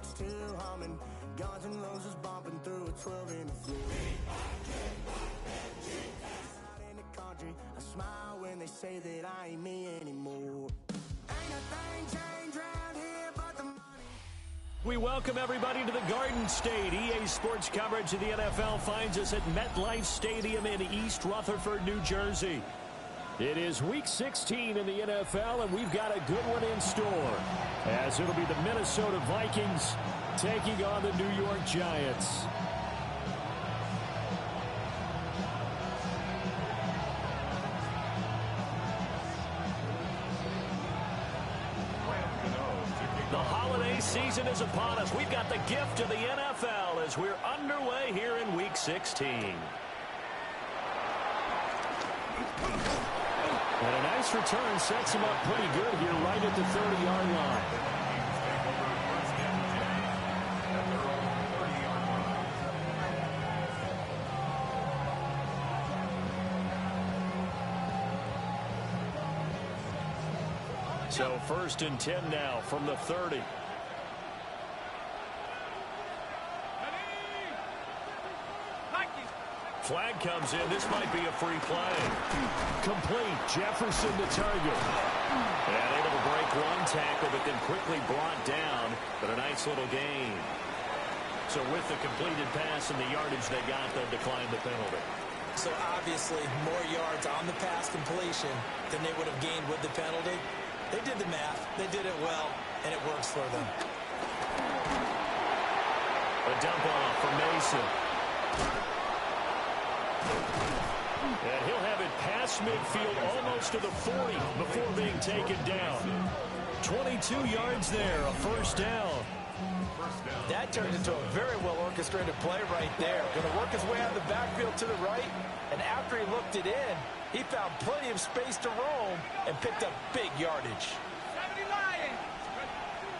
still humming. Guns and Roses bumping through a 12 in the floor. Out in the country, I smile when they say that I ain't me anymore. Ain't a thing changed around here but the money. We welcome everybody to the Garden State. EA Sports coverage of the NFL finds us at MetLife Stadium in East Rutherford, New Jersey. It is Week 16 in the NFL, and we've got a good one in store, as it'll be the Minnesota Vikings taking on the New York Giants. The holiday season is upon us. We've got the gift of the NFL as we're underway here in Week 16. And a nice return sets him up pretty good here right at the 30-yard line. So 1st and 10 now from the 30. Flag comes in. This might be a free play. Complete. Jefferson to target. And able to break one tackle, but then quickly brought down. But a nice little gain. So with the completed pass and the yardage they got, they'll decline the penalty. So obviously more yards on the pass completion than they would have gained with the penalty. They did the math. They did it well, and it works for them. A dump off for Mason. And he'll have it past midfield almost to the 40 before being taken down. 22 yards there, a first down. That turned into a very well-orchestrated play right there. Going to work his way out of the backfield to the right, and after he looked it in, he found plenty of space to roam and picked up big yardage.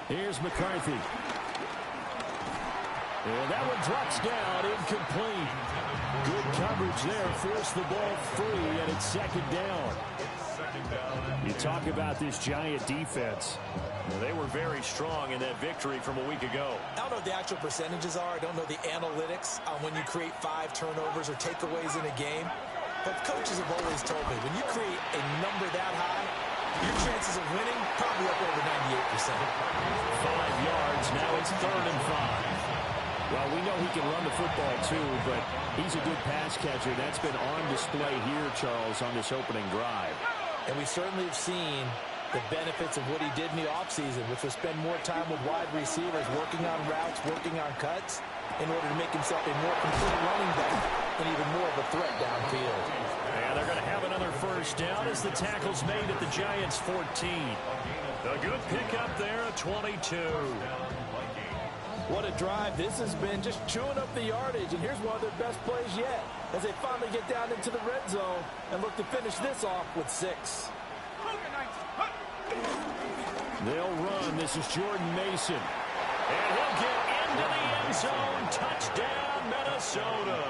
Here's McCarthy. And that one drops down, incomplete. Good coverage there, forced the ball free, and it's 2nd down. You talk about this Giant defense. Well, they were very strong in that victory from a week ago. I don't know what the actual percentages are. I don't know the analytics on when you create 5 turnovers or takeaways in a game. But coaches have always told me, when you create a number that high, your chances of winning probably up over 98%. 5 yards, now it's 3rd and 5. Well, we know he can run the football too, but he's a good pass catcher. That's been on display here, Charles, on this opening drive. And we certainly have seen the benefits of what he did in the offseason, which was spend more time with wide receivers, working on routes, working on cuts, in order to make himself a more complete running back and even more of a threat downfield. And they're going to have another first down as the tackle's made at the Giants' 14. A good pickup there at 22. What a drive. This has been just chewing up the yardage, and here's one of their best plays yet as they finally get down into the red zone and look to finish this off with 6. They'll run. This is Jordan Mason. And he'll get into the end zone. Touchdown, Minnesota.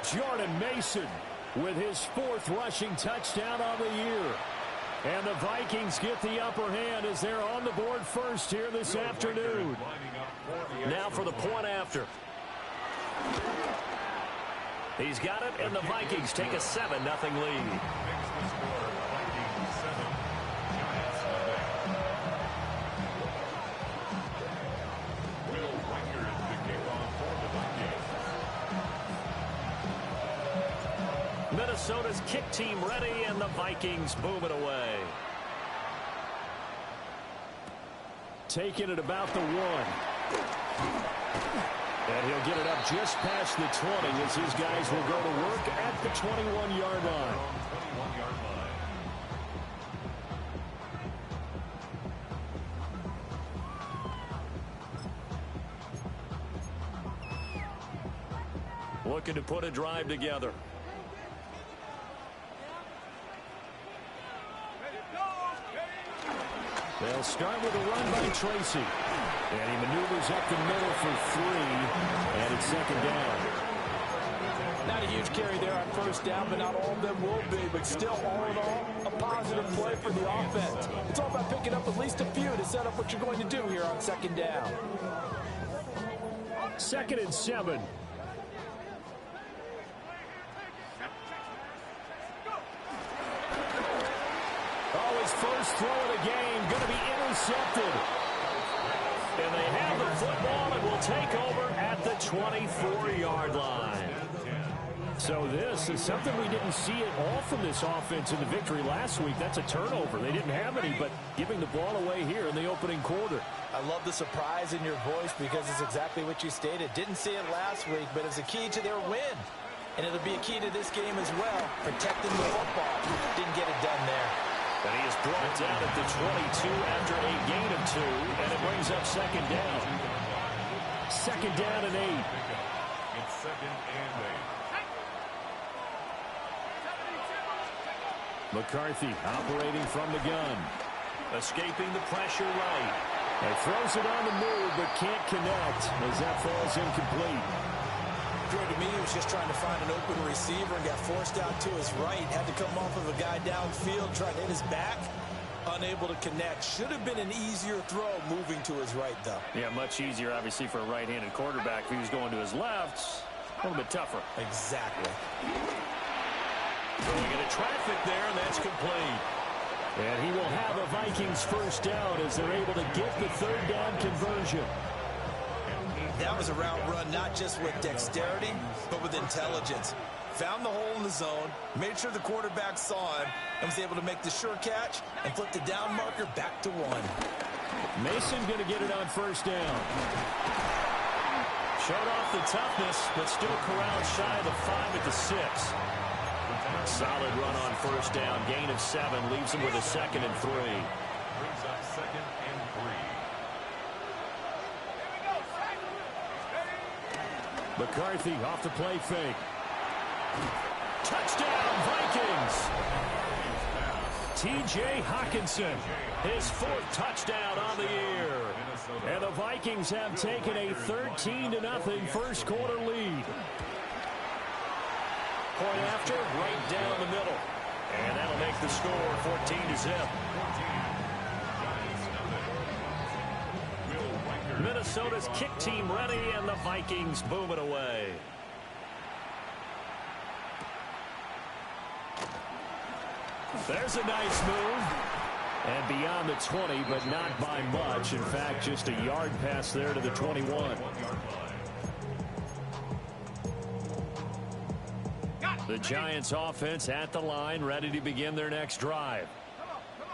Jordan Mason with his 4th rushing touchdown on the year. And the Vikings get the upper hand as they're on the board first here this afternoon. Now for the point after. He's got it, and the Vikings take a 7-0 lead. Minnesota's kick team ready, and the Vikings boom it away. Taking it about the 1. And he'll get it up just past the 20 as his guys will go to work at the 21-yard line. Looking to put a drive together. They'll start with a run by Tracy. And he maneuvers up the middle for 3. And it's 2nd down. Not a huge carry there on first down, but not all of them will be. But still, all in all, a positive play for the offense. It's all about picking up at least a few to set up what you're going to do here on second down. 2nd and 7. Oh, his first throw of the game going to be intercepted. And they have the football and will take over at the 24-yard line. So this is something we didn't see at all from this offense in the victory last week. That's a turnover. They didn't have any, but giving the ball away here in the opening quarter. I love the surprise in your voice because it's exactly what you stated. Didn't see it last week, but it's a key to their win. And it'll be a key to this game as well, protecting the football. Didn't get it done there. And he is brought down at the 22 after a gain of 2, and it brings up second down. 2nd down and 8. It's 2nd and 8. McCarthy operating from the gun. Escaping the pressure right. He throws it on the move, but can't connect as that falls incomplete. To me, he was just trying to find an open receiver and got forced out to his right. Had to come off of a guy downfield, trying to hit his back. Unable to connect. Should have been an easier throw moving to his right, though. Yeah, much easier, obviously, for a right-handed quarterback. If he was going to his left, a little bit tougher. Exactly. Throwing into traffic there, and that's complete. And he will have a Vikings first down as they're able to get the 3rd down conversion. That was a route run not just with dexterity, but with intelligence. Found the hole in the zone, made sure the quarterback saw him, and was able to make the sure catch and flip the down marker back to 1. Mason going to get it on first down. Showed off the toughness, but still corralled shy of the 5 at the 6. Solid run on first down. Gain of 7 leaves him with a 2nd and 3. Brings up 2nd and 3. McCarthy off the play fake. Touchdown, Vikings! T.J. Hawkinson, his 4th touchdown on the year. And the Vikings have taken a 13-0 first quarter lead. Point after, right down the middle. And that'll make the score 14-0. Minnesota's kick team ready, and the Vikings boom it away. There's a nice move. And beyond the 20, but not by much. In fact, just a yard pass there to the 21. The Giants offense at the line, ready to begin their next drive.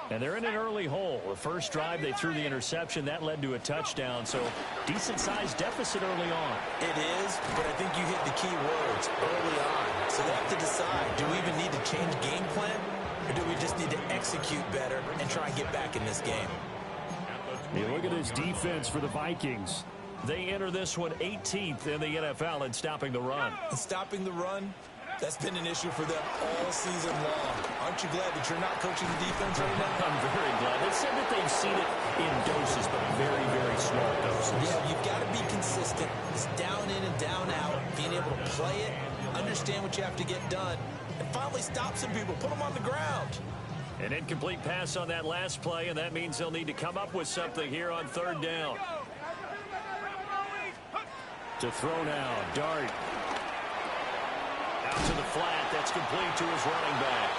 And they're in an early hole. The first drive, they threw the interception. That led to a touchdown, so decent-sized deficit early on. It is, but I think you hit the key words early on. So they have to decide, do we even need to change game plan, or do we just need to execute better and try and get back in this game? Hey, look at this defense for the Vikings. They enter this one 18th in the NFL in stopping the run. And stopping the run, that's been an issue for them all season long. Aren't you glad that you're not coaching the defense right now? I'm very glad. They said that they've seen it in doses, but very, very small doses. Yeah, you've got to be consistent. It's down in and down out, being able to play it, understand what you have to get done, and finally stop some people, put them on the ground. An incomplete pass on that last play, and that means they'll need to come up with something here on 3rd down. To throw now, Dart. Out to the flat, that's complete to his running back.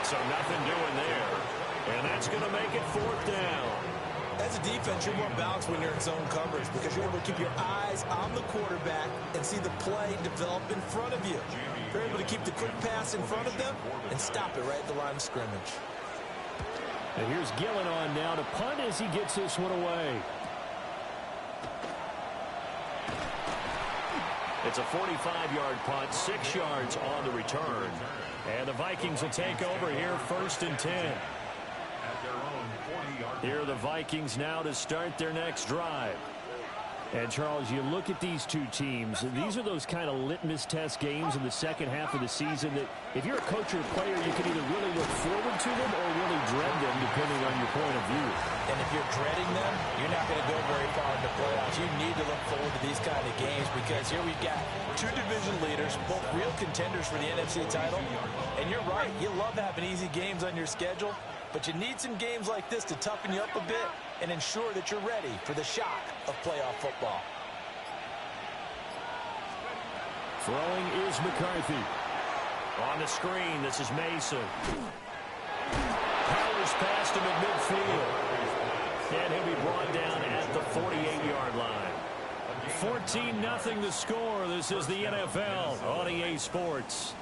So nothing doing there. And that's going to make it 4th down. As a defense, you're more balanced when you're in zone coverage because you're able to keep your eyes on the quarterback and see the play develop in front of you. You're able to keep the quick pass in front of them and stop it right at the line of scrimmage. And here's Gillen on now to punt as he gets this one away. It's a 45-yard punt, 6 yards on the return. And the Vikings will take over here 1st and 10. Here are the Vikings now to start their next drive. And, Charles, you look at these two teams, and these are those kind of litmus test games in the second half of the season that if you're a coach or a player, you can either really look forward to them or really dread them, depending on your point of view. And if you're dreading them, you're not going to go very far in the playoffs. You need to look forward to these kind of games because here we've got two division leaders, both real contenders for the NFC title. And you're right, you love having easy games on your schedule, but you need some games like this to toughen you up a bit and ensure that you're ready for the shock of playoff football. Throwing is McCarthy. On the screen, this is Mason. Powers past him at midfield. And he'll be brought down at the 48-yard line. 14-0 the score. This is the NFL on EA Sports.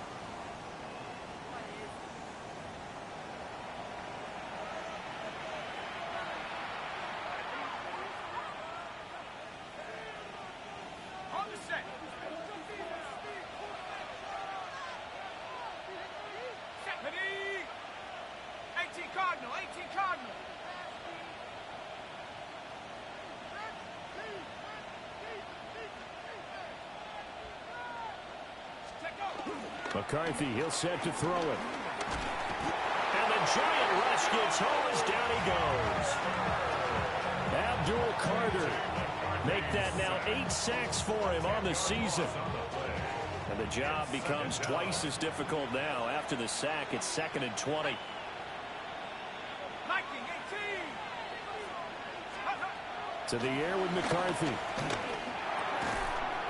McCarthy, he'll set to throw it. And the giant rush gets home as down he goes. Abdul Carter. Make that now 8 sacks for him on the season. And the job becomes twice as difficult now. After the sack, it's 2nd and 20. To the air with McCarthy.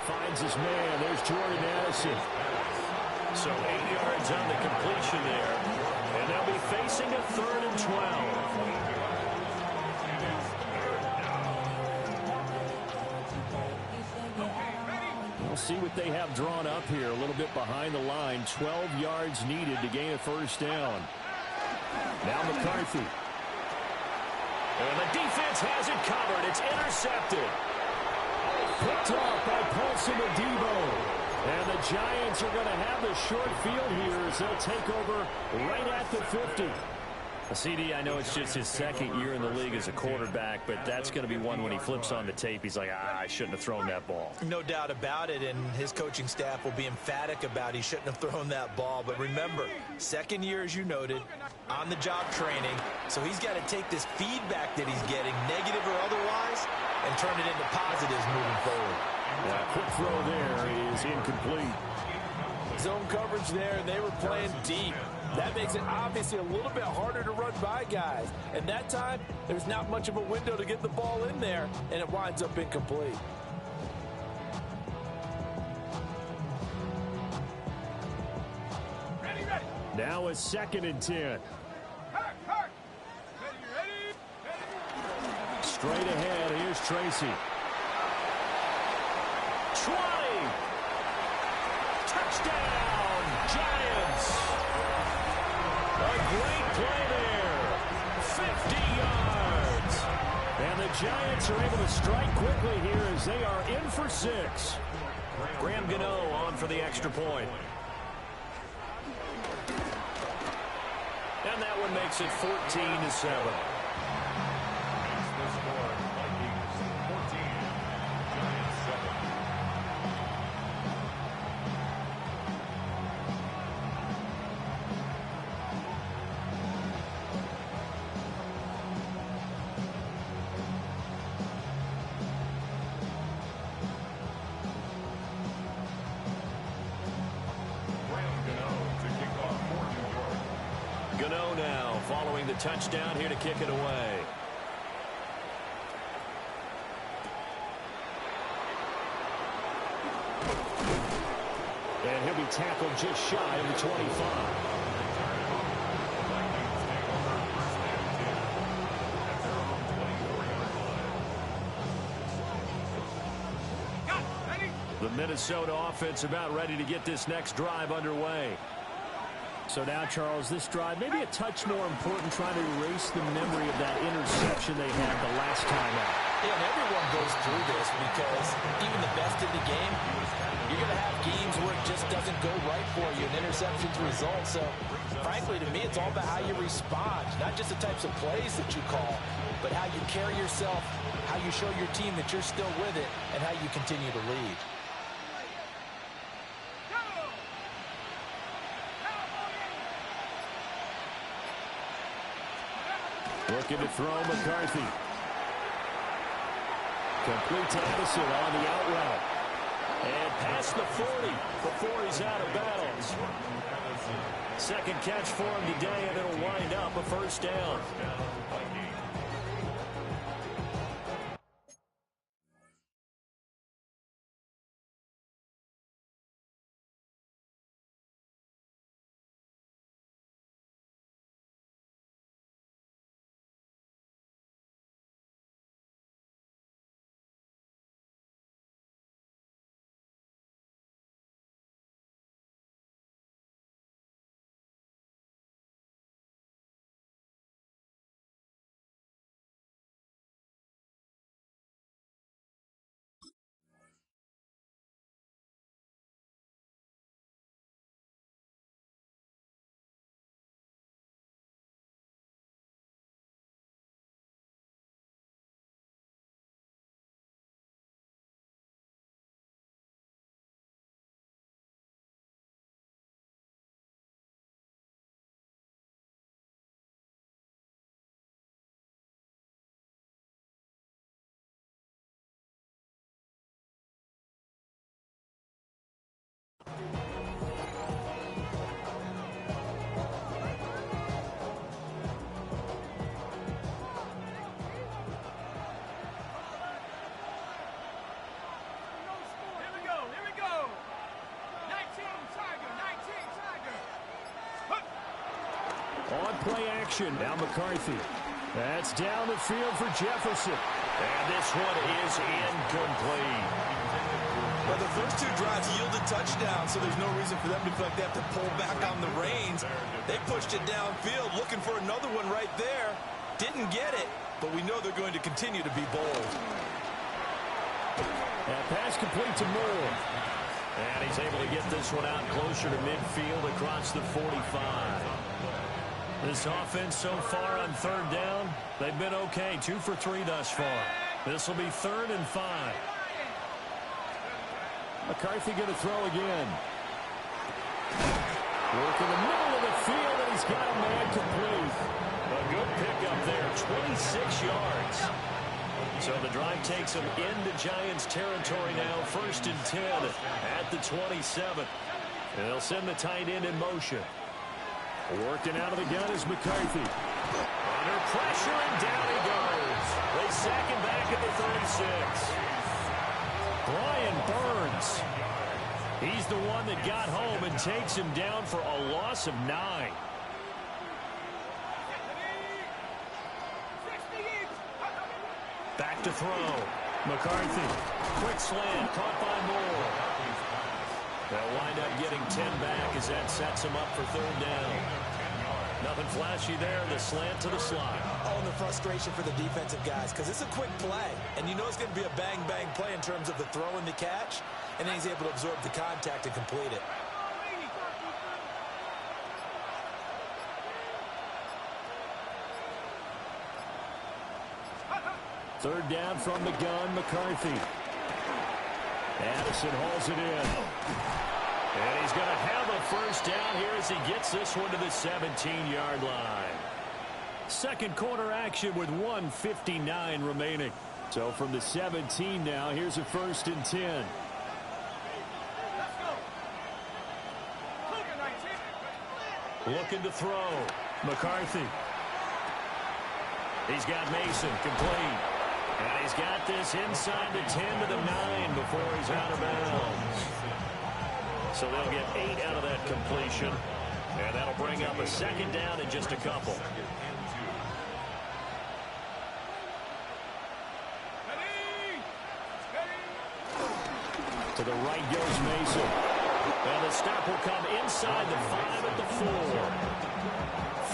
Finds his man. There's Jordan Addison. So 8 yards on the completion there. And they'll be facing a 3rd and 12. We'll see what they have drawn up here. A little bit behind the line. 12 yards needed to gain a first down. Now McCarthy. And the defense has it covered. It's intercepted. Picked off by Paulson Adebo. And the Giants are going to have the short field here as they'll take over right at the 50. CD, I know it's just his 2nd year in the league as a quarterback, but that's going to be one when he flips on the tape. He's like, I shouldn't have thrown that ball. No doubt about it, and his coaching staff will be emphatic about he shouldn't have thrown that ball. But remember, 2nd year, as you noted, on-the-job training, so he's got to take this feedback that he's getting, negative or otherwise, and turn it into positives moving forward. That quick throw there is incomplete. Zone coverage there, and they were playing deep. That makes it obviously a little bit harder to run by guys. And that time, there's not much of a window to get the ball in there, and it winds up incomplete. Now a 2nd and 10. Straight ahead, here's Tracy. 20. Touchdown, Giants. A great play there. 50 yards. And the Giants are able to strike quickly here as they are in for 6. Graham Gano on for the extra point. And that one makes it 14-7. Gano now following the touchdown here to kick it away. And he'll be tackled just shy of the 25. The Minnesota offense about ready to get this next drive underway. So now, Charles, this drive maybe a touch more important, trying to erase the memory of that interception they had the last time out. Yeah, and everyone goes through this because even the best in the game, you're going to have games where it just doesn't go right for you, and interceptions result. So, frankly, to me, it's all about how you respond, not just the types of plays that you call. but how you carry yourself, how you show your team that you're still with it, and how you continue to lead. Looking to throw McCarthy. Complete to Addison on the out route. And past the 40 before he's out of bounds. Second catch for him today, and it'll wind up a first down. On play action, now McCarthy. That's down the field for Jefferson. And this one is incomplete. Well, the first two drives yielded touchdowns, so there's no reason for them to feel like they have to pull back on the reins. They pushed it downfield, looking for another one right there. Didn't get it, but we know they're going to continue to be bold. That pass complete to Moore. And he's able to get this one out closer to midfield across the 45. This offense so far on third down, they've been okay. 2 for 3 thus far. This will be 3rd and 5. McCarthy going to throw again. Work in the middle of the field, and he's got a man complete. A good pickup there, 26 yards. So the drive takes him into Giants territory now, 1st and 10 at the 27. And they'll send the tight end in motion. Working out of the gun is McCarthy. Under pressure, and down he goes. They sack him back at the 36. Brian Burns. He's the one that got home and takes him down for a loss of 9. Back to throw. McCarthy. Quick slant. Caught by Moore. They'll wind up getting 10 back as that sets him up for 3rd down. Nothing flashy there. The slant to the slot. Oh, and the frustration for the defensive guys, because it's a quick play. And you know it's going to be a bang-bang play in terms of the throw and the catch. And then he's able to absorb the contact and complete it. Third down from the gun, McCarthy. Addison hauls it in. And he's going to have a first down here as he gets this one to the 17-yard line. Second quarter action with 1:59 remaining. So from the 17 now, here's a 1st and 10. Looking to throw. McCarthy. He's got Mason complete. And he's got this inside the 10 to the 9 before he's out of bounds. So they'll get 8 out of that completion. And that'll bring up a 2nd down in just a couple. To the right goes Mason. And the stop will come inside the 5 at the 4.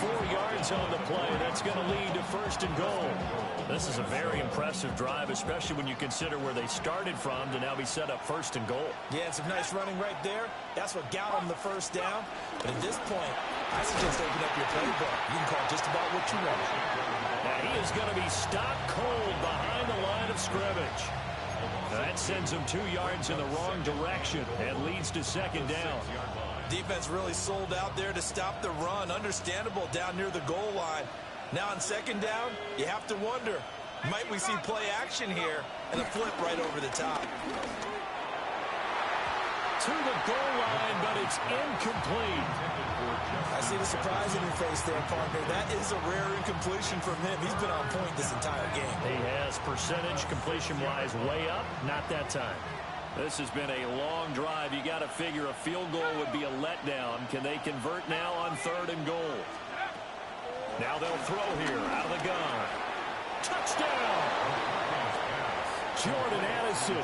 4 yards on the play. That's going to lead to 1st and goal. This is a very impressive drive, especially when you consider where they started from to now be set up 1st and goal. Yeah, some nice running right there. That's what got them the 1st down. But at this point, I suggest open up your playbook. You can call just about what you want. Now he is going to be stopped cold behind the line of scrimmage. That sends him 2 yards in the wrong direction and leads to second down. Defense really sold out there to stop the run. Understandable down near the goal line. Now on second down, you have to wonder, might we see play action here and a flip right over the top? To the goal line, but it's incomplete. I see the surprise in your face there, partner. That is a rare incompletion from him. He's been on point this entire game. He has percentage completion-wise way up, not that time. This has been a long drive. You got to figure a field goal would be a letdown. Can they convert now on 3rd and goal? Now they'll throw here out of the gun. Touchdown! Jordan Addison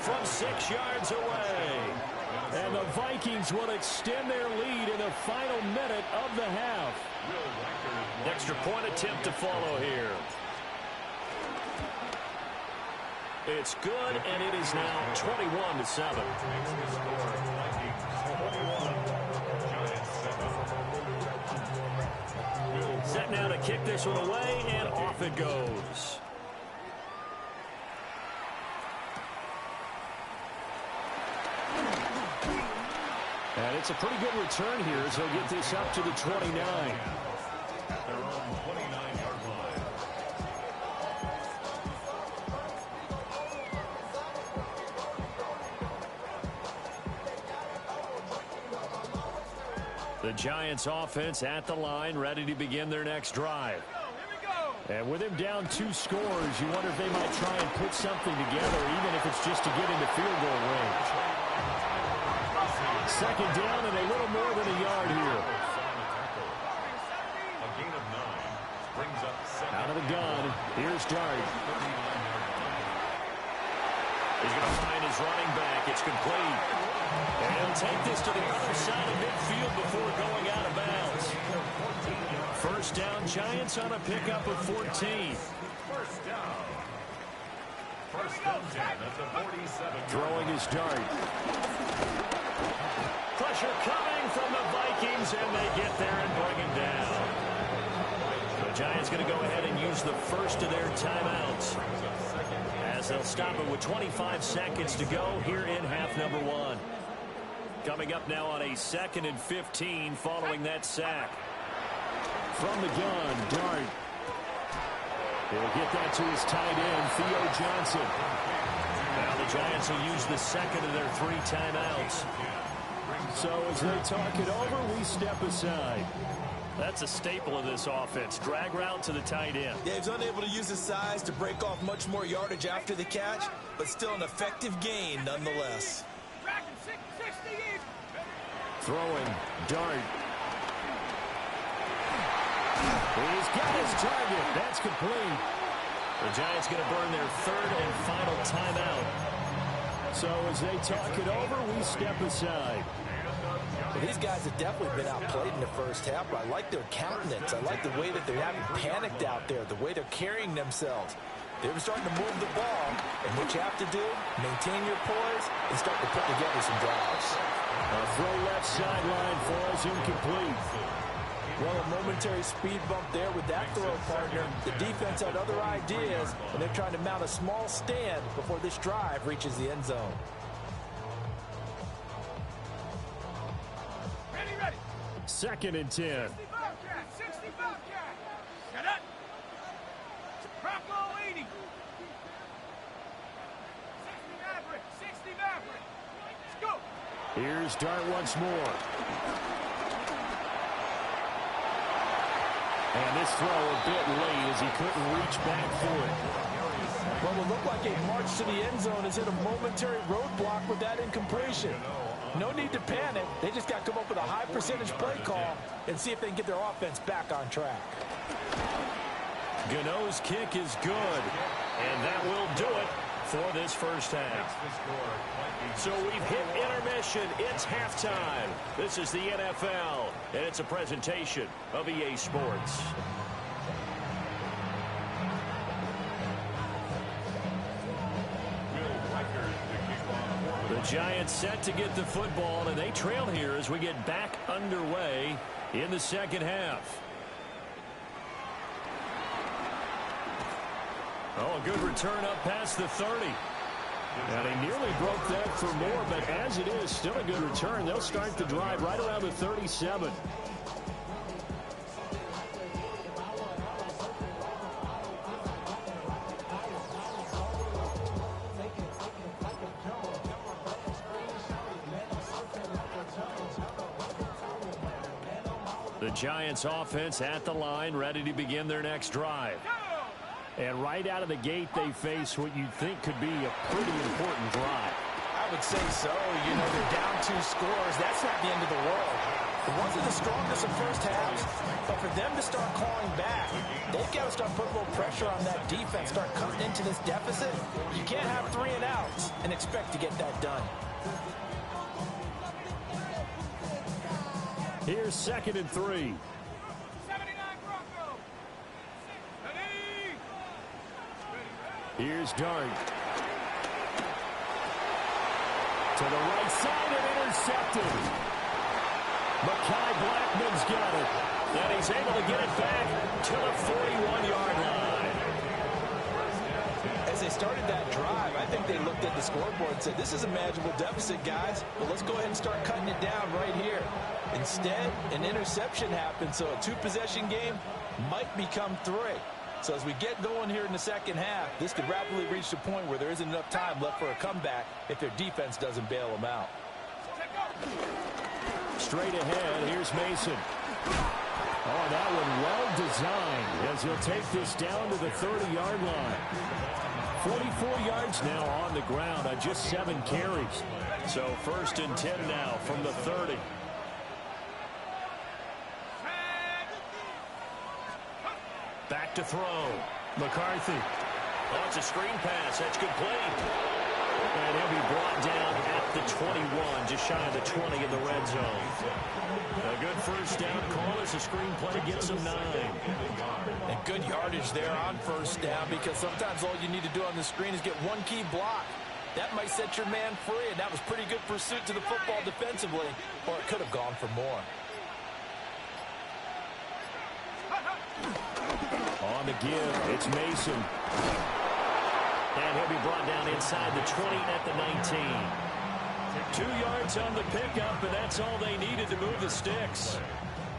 from 6 yards away. And the Vikings will extend their lead in the final minute of the half. Extra point attempt to follow here. It's good, and it is now 21-7. Set now to kick this one away, and off it goes. And it's a pretty good return here as he'll get this up to the 29. They're on 29-yard line. The Giants offense at the line, ready to begin their next drive. And with him down 2 scores, you wonder if they might try and put something together, even if it's just to get into field goal range. Second down and a little more than a yard here. A gain of 9 brings up second. Out of the gun, here's Dart. He's going to find his running back. It's complete. And he'll take this to the other side of midfield before going out of bounds. First down, Giants on a pickup of 14. First down. First and 10 at the 47. Throwing his Dart. Pressure coming from the Vikings, and they get there and bring him down. The Giants going to go ahead and use the first of their timeouts, as they'll stop it with 25 seconds to go here in half number 1. Coming up now on a 2nd and 15 following that sack. From the gun, Dart. He'll get that to his tight end, Theo Johnson. Now the Giants will use the second of their 3 timeouts. So as they talk it over, we step aside. That's a staple of this offense. Drag route to the tight end. Yeah, he's unable to use his size to break off much more yardage after the catch, but still an effective gain nonetheless. Throwing, Dart. He's got his target. That's complete. The Giants going to burn their 3rd and final timeout. So as they talk it over, we step aside. Well, these guys have definitely been outplayed in the first half, but I like their countenance. I like the way that they haven't panicked out there, the way they're carrying themselves. They're starting to move the ball, and what you have to do, maintain your poise and start to put together some drives. A throw left sideline falls incomplete. Well, a momentary speed bump there with that throw, partner. The defense had other ideas, and they're trying to mount a small stand before this drive reaches the end zone. Ready. 2nd and 10. 60 Bobcat. Got it. Bronco 80. 60 Maverick. Let's go. Here's Dart once more. And this throw a bit late as he couldn't reach back for it. Well, it looked like a march to the end zone has hit a momentary roadblock with that incompletion. No need to panic. They just got to come up with a high percentage play call and see if they can get their offense back on track. Gano's kick is good, and that will do it for this first half. So we've hit intermission. It's halftime. This is the NFL, and it's a presentation of EA Sports. The Giants set to get the football, and they trail here as we get back underway in the second half. Oh, a good return up past the 30. And he nearly broke that for more, but as it is, still a good return. They'll start the drive right around the 37. The Giants offense at the line, ready to begin their next drive. And right out of the gate, they face what you think could be a pretty important drive. I would say so. You know, they're down 2 scores. That's not the end of the world. It wasn't the strongest of first halves, but for them to start calling back, they've got to start putting a little pressure on that defense, start cutting into this deficit. You can't have 3 and outs and expect to get that done. Here's 2nd and 3. 79 Broncos. Ready. Here's Dart. To the right side and intercepted. Mekhi Blackman's got it. And he's able to get it back to the 41-yard line. As they started that drive, I think they looked at the scoreboard and said, this is a manageable deficit, guys, but let's go ahead and start cutting it down right here. Instead, an interception happened, so a 2-possession game might become 3. So as we get going here in the second half, this could rapidly reach the point where there isn't enough time left for a comeback if their defense doesn't bail them out. Straight ahead, here's Mason. Oh, that one well designed as he'll take this down to the 30-yard line. 44 yards now on the ground on just 7 carries. So 1st and 10 now from the 30. Back to throw. McCarthy. Oh, it's a screen pass. That's complete. And he'll be brought down at the 21, just shy of the 20 in the red zone. A good first down call as the screen play gets him 9. And good yardage there on first down, because sometimes all you need to do on the screen is get one key block. That might set your man free, and that was pretty good pursuit to the football defensively, or it could have gone for more. On the give, it's Mason. And he'll be brought down inside the 20 at the 19. 2 yards on the pickup, and that's all they needed to move the sticks.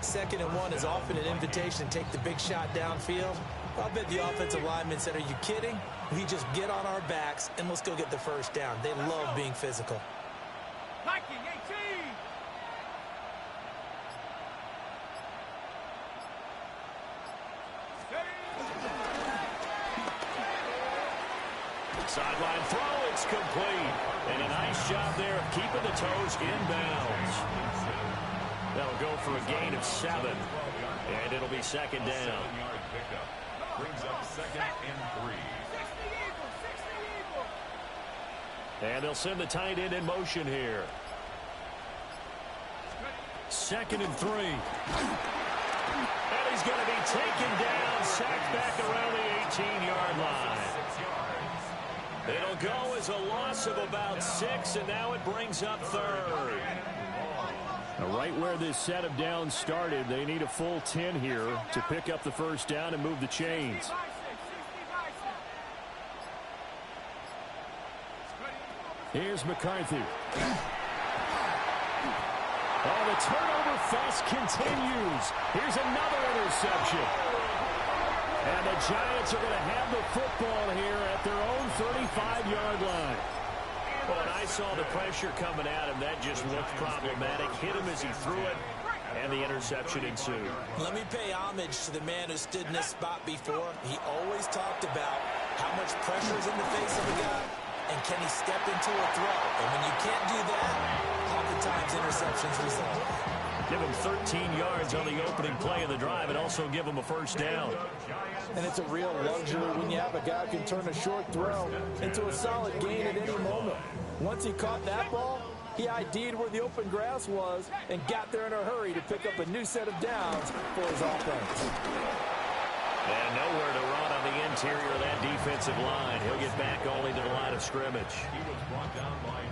2nd and 1 is often an invitation to take the big shot downfield. I'll bet the offensive linemen said, are you kidding? We just get on our backs, and let's go get the first down. They love being physical. Viking 18. Sideline throw, it's complete. And a nice job there of keeping the toes inbounds. That'll go for a gain of 7. And it'll be 2nd down. Brings up 2nd and 3. And they'll send the tight end in motion here. 2nd and 3. And he's going to be taken down, sacked back around the 18-yard line. It'll go as a loss of about 6, and now it brings up 3rd. Now right where this set of downs started, they need a full 10 here to pick up the first down and move the chains. Here's McCarthy. Oh, the turnover fest continues. Here's another interception. And the Giants are going to have the football here at their own 35-yard line. Well, and I saw the pressure coming at him. That just looked problematic. Hit him as he threw it, and the interception ensued. Let me pay homage to the man who stood in this spot before. He always talked about how much pressure is in the face of a guy, and can he step into a throw. And when you can't do that, oftentimes interceptions result. Give him 13 yards on the opening play of the drive and also give him a first down. And it's a real luxury when you have a guy who can turn a short throw into a solid gain at any moment. Once he caught that ball, he ID'd where the open grass was and got there in a hurry to pick up a new set of downs for his offense. And nowhere to run on the interior of that defensive line. He'll get back only to the line of scrimmage. He was brought down by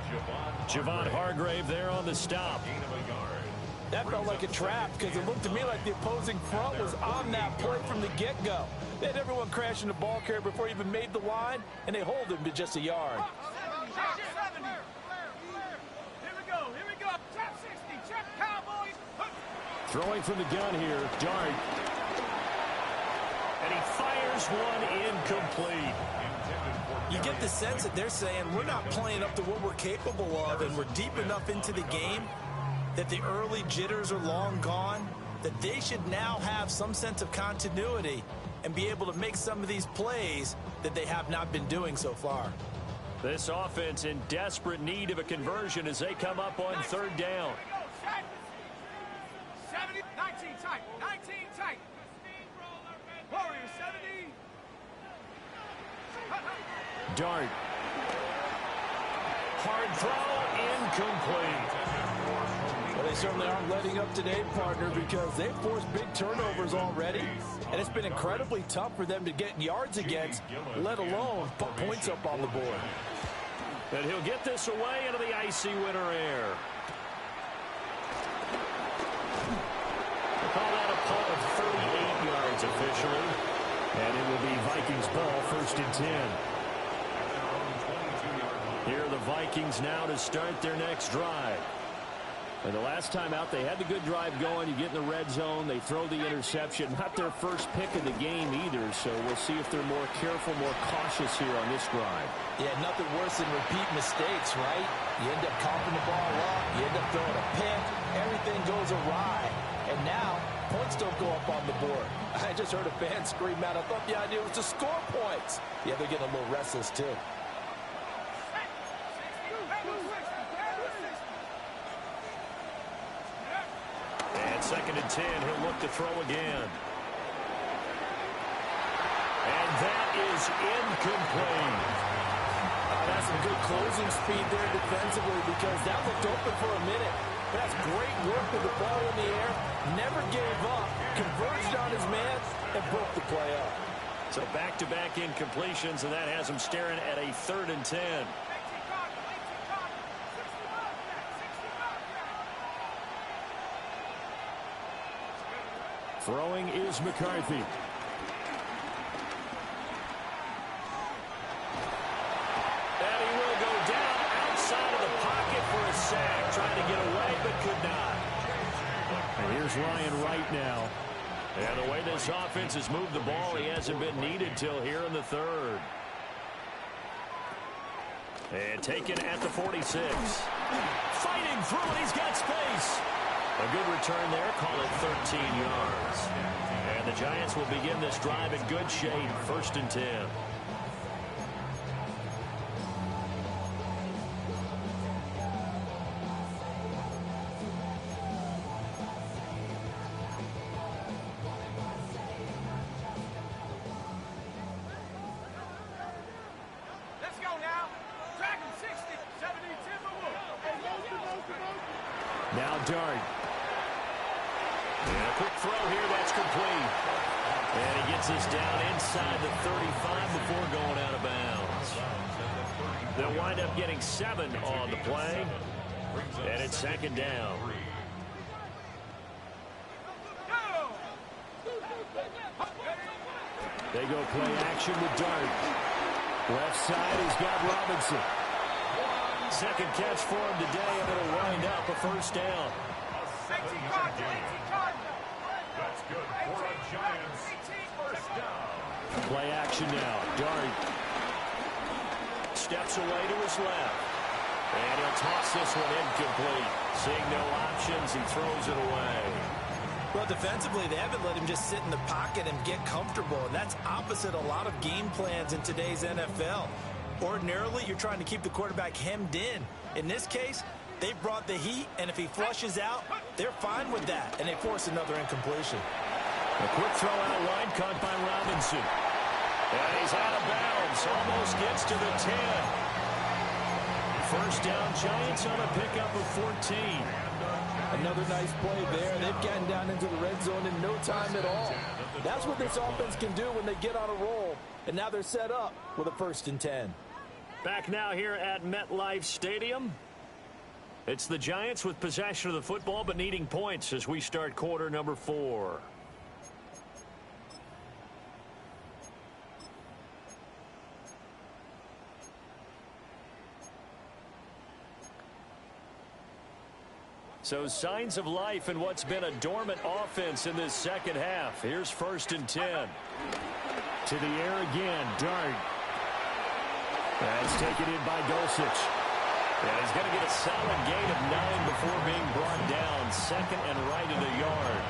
Javon Hargrave there on the stop. Gain of a yard. That felt like a trap because it looked to me like the opposing front was on that play from the get-go. They had everyone crashing the ball carrier before he even made the line, and they hold him to just a yard. Here we go. Top 60, check Cowboys. Throwing from the gun here, Dart. And he fires one incomplete. You get the sense that they're saying we're not playing up to what we're capable of, and we're deep enough into the game that the early jitters are long gone, that they should now have some sense of continuity and be able to make some of these plays that they have not been doing so far. This offense in desperate need of a conversion as they come up on third down. 70, 19 tight, 19 tight. Warriors 70. Dart. Hard throw, incomplete. Well, they certainly aren't letting up today, partner, because they've forced big turnovers already, and it's been incredibly tough for them to get yards against, let alone put points up on the board. And he'll get this away into the icy winter air. We'll call that a punt of 38 yards officially. And it will be Vikings ball, 1st and 10. Here are the Vikings now to start their next drive. And the last time out, they had the good drive going. You get in the red zone. They throw the interception. Not their first pick of the game either, so we'll see if they're more careful, more cautious here on this drive. Yeah, nothing worse than repeat mistakes, right? You end up coughing the ball up. You end up throwing a pick. Everything goes awry. And now, points don't go up on the board. I just heard a fan scream out. I thought the idea was to score points. Yeah, they're getting a little restless, too. And 2nd and 10, he'll look to throw again. And that is incomplete. That's some good closing speed there defensively because that looked open for a minute. That's great work with the ball in the air. Never gave up, converged on his man, and broke the play up. So back-to-back incompletions, and that has him staring at a 3rd and 10. Throwing is McCarthy. And he will go down outside of the pocket for a sack. Trying to get away, but could not. And here's Ryan Wright now. And the way this offense has moved the ball, he hasn't been needed till here in the 3rd. And taken at the 46. Fighting through it, he's got space. A good return there, call it 13 yards. And the Giants will begin this drive in good shape, 1st and 10. Let's go now. Dragon 60, 70 Timberwolves. Now Dart. And a quick throw here, that's complete. And he gets this down inside the 35 before going out of bounds. They'll wind up getting 7 on the play. And it's 2nd down. They go play action with Dart. Left side, he's got Robinson. 2nd catch for him today, and it'll wind up a 1st down. That's good for the Giants. 1st down. Play action now. Dart steps away to his left. And he'll toss this one incomplete. Seeing no options, he throws it away. Well, defensively, they haven't let him just sit in the pocket and get comfortable. And that's opposite a lot of game plans in today's NFL. Ordinarily, you're trying to keep the quarterback hemmed in. In this case, they brought the heat, and if he flushes out, they're fine with that, and they force another incompletion. A quick throw out wide, caught by Robinson. And he's out of bounds, almost gets to the 10. 1st down, Giants on a pickup of 14. Another nice play there. They've gotten down into the red zone in no time at all. That's what this offense can do when they get on a roll. And now they're set up with a 1st and 10. Back now here at MetLife Stadium. It's the Giants with possession of the football but needing points as we start quarter number 4. So signs of life in what's been a dormant offense in this second half. Here's 1st and 10. To the air again, Dart. That's taken in by Dulcich. And he's going to get a solid gain of 9 before being brought down. 2nd and right at a yard.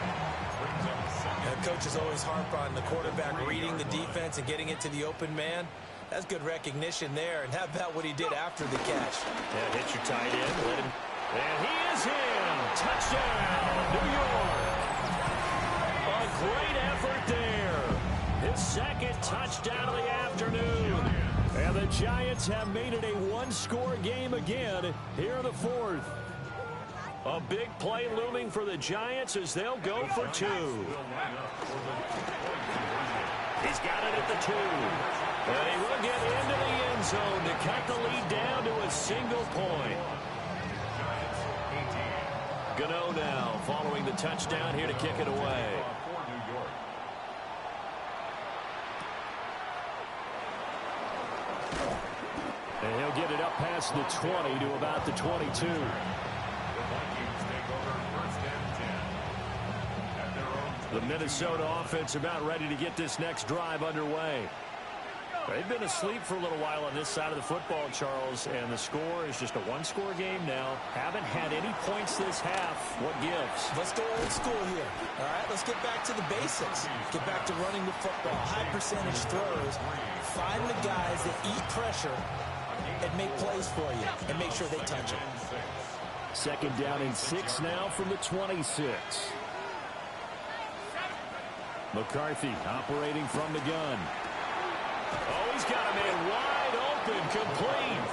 The coach is always harp on the quarterback reading the defense and getting it to the open man. That's good recognition there. And how about what he did after the catch? Yeah, hit your tight end. Let him. And he is in. Touchdown, New York. A great effort there. His 2nd touchdown of the afternoon. And the Giants have made it a one-score game again here in the 4th. A big play looming for the Giants as they'll go for 2. He's got it at the 2. And he will get into the end zone to cut the lead down to a single point. Gano now following the touchdown here to kick it away. And he'll get it up past the 20 to about the 22. The Minnesota offense about ready to get this next drive underway. They've been asleep for a little while on this side of the football, Charles, and the score is just a one-score game now. Haven't had any points this half. What gives? Let's go old school here. All right, let's get back to the basics. Get back to running the football, high percentage throws. Find the guys that eat pressure and make plays for you and make sure they touch it. 2nd down and 6 now from the 26. McCarthy operating from the gun. Oh, he's got a man wide open, complete.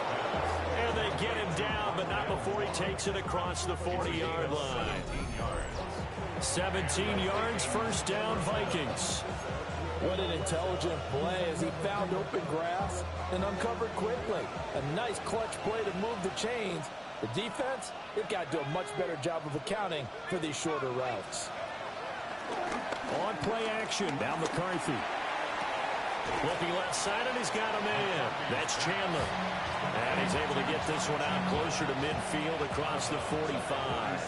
And they get him down, but not before he takes it across the 40-yard line. 17 yards, 1st down, Vikings. What an intelligent play as he found open grass and uncovered quickly. A nice clutch play to move the chains. The defense, they've got to do a much better job of accounting for these shorter routes. On play action, now McCarthy. Looking left side, and he's got a man. That's Chandler. And he's able to get this one out closer to midfield across the 45.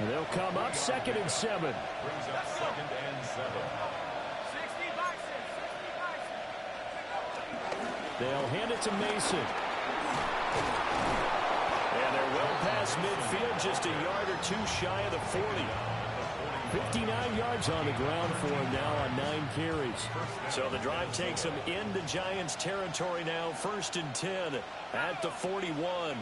They'll come up 2nd and 7. Brings up 2nd and 7. They'll hand it to Mason. And they're well past midfield, just a yard or 2 shy of the 40. 59 yards on the ground for him now on 9 carries. So the drive takes him into Giants territory now. 1st and 10 at the 41.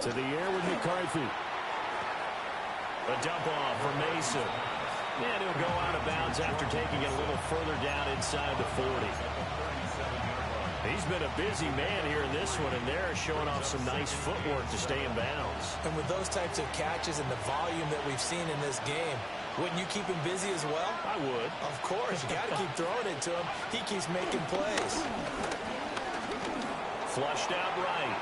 To the air with McCarthy. A dump off for Mason. And he'll go out of bounds after taking it a little further down inside the 40. He's been a busy man here in this one, and they're showing off some nice footwork to stay in bounds. And with those types of catches and the volume that we've seen in this game, wouldn't you keep him busy as well? I would. Of course. You got to keep throwing it to him. He keeps making plays. Flushed out right.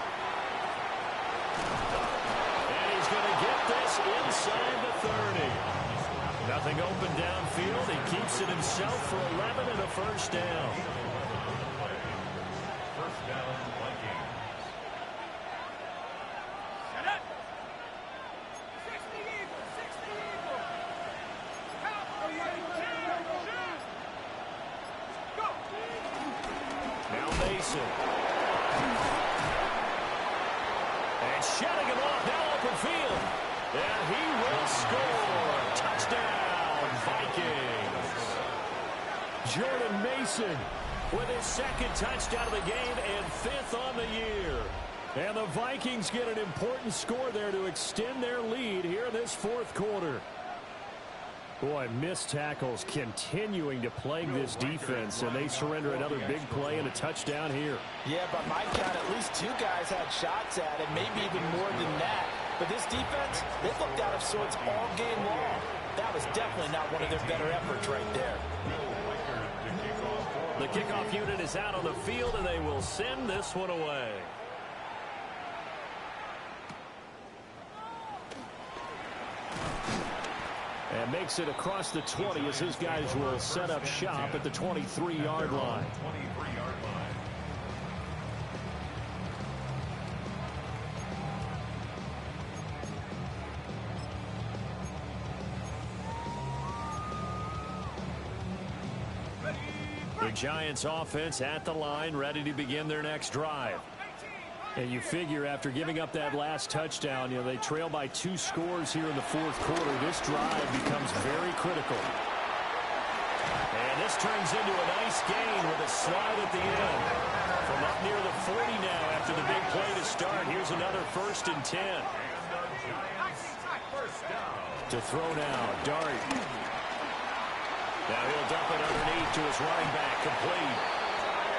And he's going to get this inside the 30. Nothing open downfield. He keeps it himself for 11 and a 1st down. And shutting him off now open field. And he will score. Touchdown, Vikings. Jordan Mason with his 2nd touchdown of the game and 5th on the year. And the Vikings get an important score there to extend their lead here in this 4th quarter. Boy, missed tackles continuing to plague this defense, and they surrender another big play and a touchdown here. Yeah, by my count, at least 2 guys had shots at it, maybe even more than that. But this defense, they looked out of sorts all game long. That was definitely not one of their better efforts right there. The kickoff unit is out on the field, and they will send this one away. And makes it across the 20 as his guys will set up shop at the 23-yard line. 23-yard line. The Giants offense at the line, ready to begin their next drive. And you figure after giving up that last touchdown, they trail by 2 scores here in the fourth quarter. This drive becomes very critical. And this turns into a nice gain with a slide at the end. From up near the 40 now after the big play to start. Here's another 1st and 10. To throw now, Dart. Now he'll dump it underneath to his running back, complete.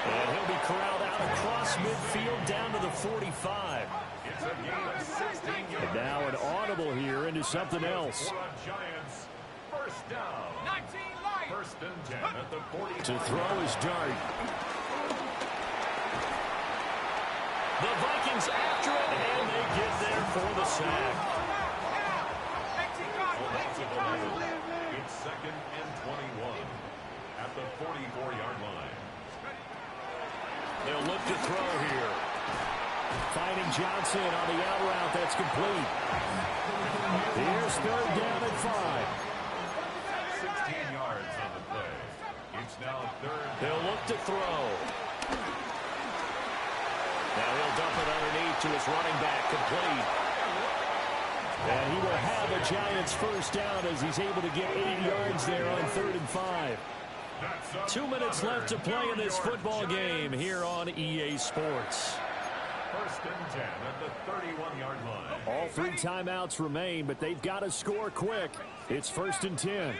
And he'll be corralled out across midfield down to the 45. It's a gain of 16 yards. And now an audible here into something else. Giants, first down. 19 light. 1st and 10 at the 40. To throw is Dart. The Vikings after it, and they get there for the sack. It's 2nd and 21 at the 44-yard line. They'll look to throw here. Finding Johnson on the out route. That's complete. Here's 3rd down and 5. 16 yards on the play. It's now 3rd. They'll look to throw. Now he'll dump it underneath to his running back, complete. And he will have a Giants first down as he's able to get 8 yards there on 3rd and 5. 2 minutes left to play in this football game here on EA Sports. 1st and 10 at the 31-yard line. All 3 timeouts remain, but they've got to score quick. It's 1st and 10.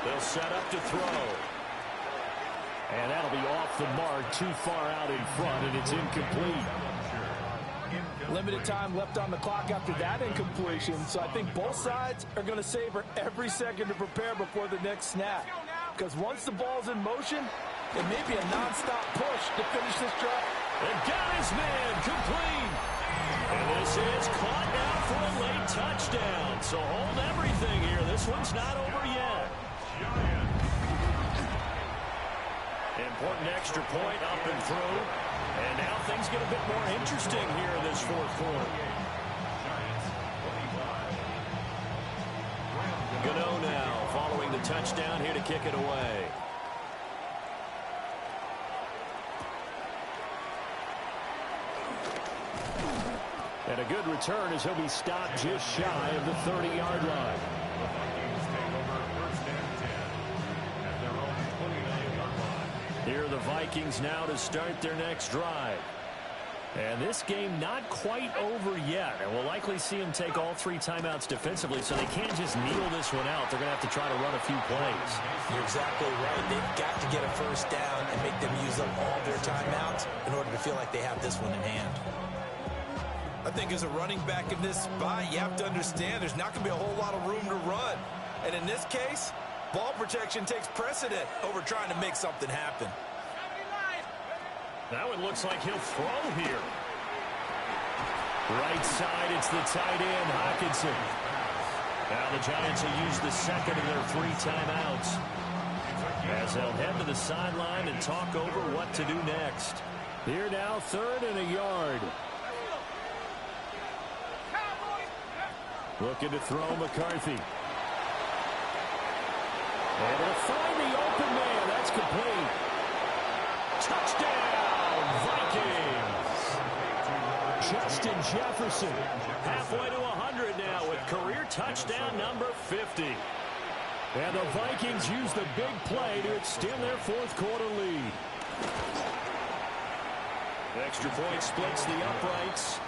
They'll set up to throw. And that'll be off the mark, too far out in front, and it's incomplete. Limited time left on the clock after that incompletion, so I think both sides are going to savor every second to prepare before the next snap. Because once the ball's in motion, it may be a nonstop push to finish this drive. And got his man, complete. And this is caught now for a late touchdown. So hold everything here. This one's not over yet. Important extra point up and through. And now things get a bit more interesting here in this fourth quarter. Gano now following the touchdown here to kick it away. And a good return as he'll be stopped just shy of the 30-yard line. Here are the Vikings now to start their next drive. And this game not quite over yet. And we'll likely see them take all 3 timeouts defensively, so they can't just kneel this one out. They're going to have to try to run a few plays. You're exactly right. They've got to get a first down and make them use up all their timeouts in order to feel like they have this one in hand. I think as a running back in this spot, you have to understand there's not going to be a whole lot of room to run. And in this case, ball protection takes precedent over trying to make something happen. Now it looks like he'll throw here. Right side, it's the tight end, Hockenson. Now the Giants will use the second of their 3 timeouts as they'll head to the sideline and talk over what to do next. Here now, 3rd and a yard. Looking to throw McCarthy. And he'll find the open man. That's complete. Touchdown, Vikings. Justin Jefferson halfway to 100 now with career touchdown number 50. And the Vikings use the big play to extend their fourth quarter lead. Extra point splits the uprights.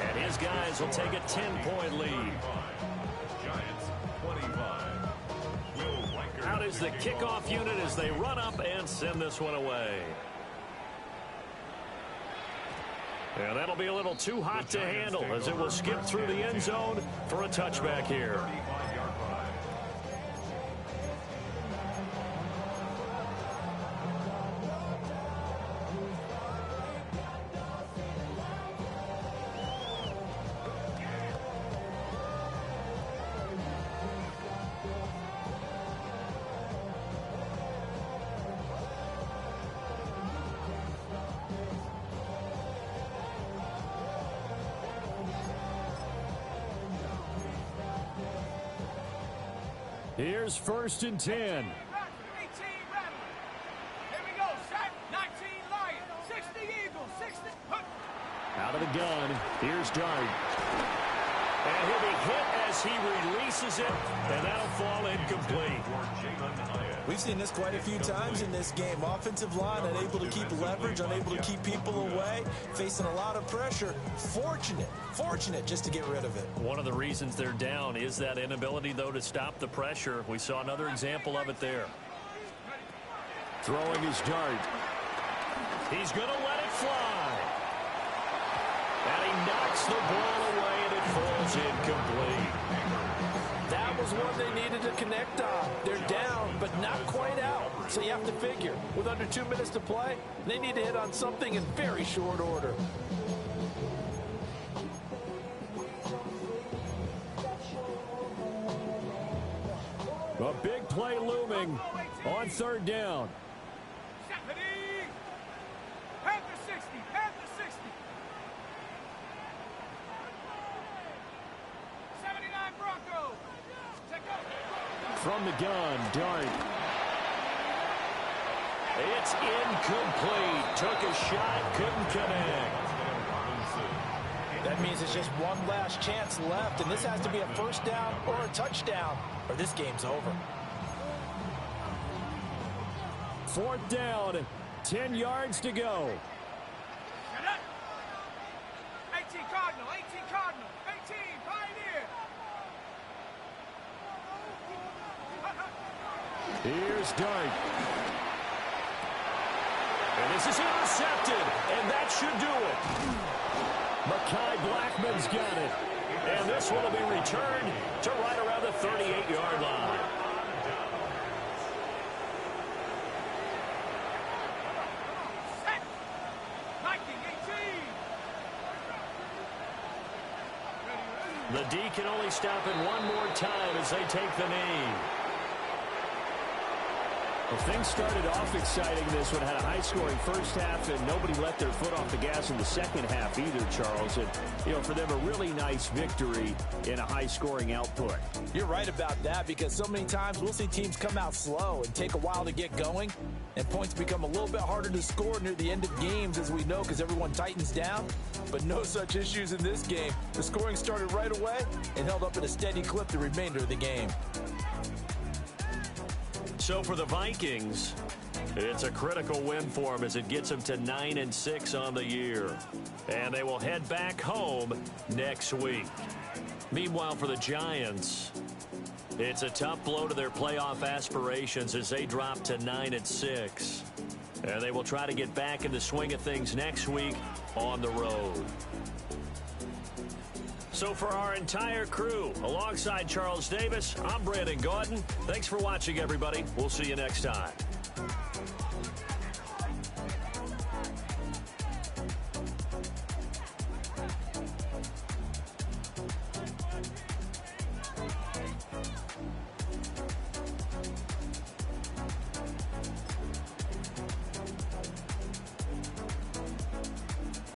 And his guys will take a 10-point lead. Giants 25. Out is the kickoff unit as they run up and send this one away. And that'll be a little too hot to handle as it will skip through the end zone for a touchback here. Here's 1st and 10. 18 Rattler. Here we go. Set. 19 Lion. 60 Eagle. 60. Out of the gun. Here's Dart. And he'll be hit as he releases it, and that'll fall incomplete. We've seen this quite a few times in this game. Offensive line unable to keep leverage, unable to keep people away, facing a lot of pressure. Fortunate just to get rid of it. One of the reasons they're down is that inability, though, to stop the pressure. We saw another example of it there. Throwing his Dart. He's going to let it fly. And he knocks the ball away, and it falls incomplete. That was one they needed to connect on. They're down, but not quite out. So you have to figure, with under 2 minutes to play, they need to hit on something in very short order. A big play looming on 3rd down. Panther 60. Panther 60. 79 Broncos. From the gun, Dart. It's incomplete. Took a shot, couldn't connect. That means it's just one last chance left, and this has to be a 1st down or a touchdown, or this game's over. 4th down, 10 yards to go. 18 Cardinal. 18 Cardinal. 18 Pioneer. Here's Dart. And this is intercepted, and that should do it. Mekhi Blackman's got it. And this one will be returned to right around the 38-yard line. Set. 19, 18. The D can only stop it one more time as they take the knee. Well, things started off exciting. This one had a high-scoring first half, and nobody let their foot off the gas in the second half either, Charles. And, for them, a really nice victory in a high-scoring output. You're right about that, because so many times we'll see teams come out slow and take a while to get going, and points become a little bit harder to score near the end of games, as we know, because everyone tightens down. But no such issues in this game. The scoring started right away and held up at a steady clip the remainder of the game. So for the Vikings, it's a critical win for them as it gets them to 9-6 on the year. And they will head back home next week. Meanwhile, for the Giants, it's a tough blow to their playoff aspirations as they drop to 9-6. And they will try to get back in the swing of things next week on the road. So for our entire crew, alongside Charles Davis, I'm Brandon Gaudin. Thanks for watching, everybody. We'll see you next time.